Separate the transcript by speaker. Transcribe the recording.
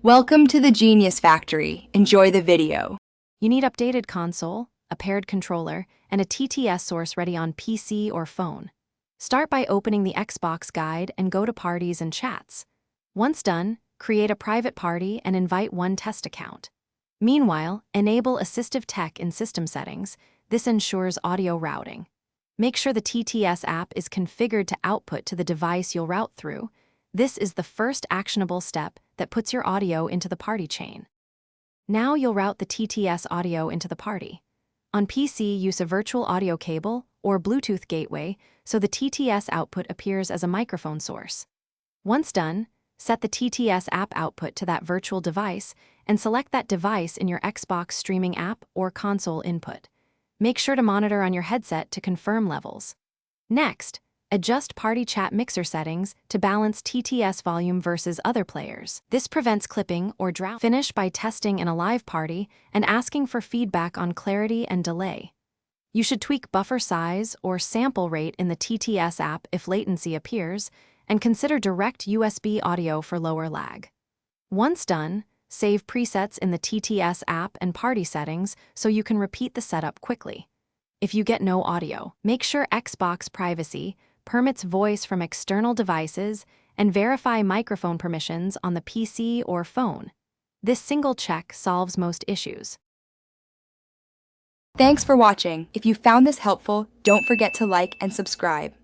Speaker 1: Welcome to the Genius Factory. Enjoy the video.
Speaker 2: You need updated console, a paired controller, and a TTS source ready on PC or phone. Start by opening the Xbox guide and go to Parties and Chats. Once done, create a private party and invite one test account. Meanwhile, enable Assistive Tech in System Settings. This ensures audio routing. Make sure the TTS app is configured to output to the device you'll route through. This is the first actionable step that puts your audio into the party chain. Now you'll route the TTS audio into the party. On PC, use a virtual audio cable or Bluetooth gateway so the TTS output appears as a microphone source. Once done, set the TTS app output to that virtual device and select that device in your Xbox streaming app or console input. Make sure to monitor on your headset to confirm levels. Next, adjust party chat mixer settings to balance TTS volume versus other players. This prevents clipping or drowning. Finish by testing in a live party and asking for feedback on clarity and delay. You should tweak buffer size or sample rate in the TTS app if latency appears, and consider direct USB audio for lower lag. Once done, save presets in the TTS app and party settings so you can repeat the setup quickly. If you get no audio, make sure Xbox privacy permits voice from external devices and verify microphone permissions on the PC or phone. This single check solves most issues.
Speaker 1: Thanks for watching. If you found this helpful, don't forget to like and subscribe.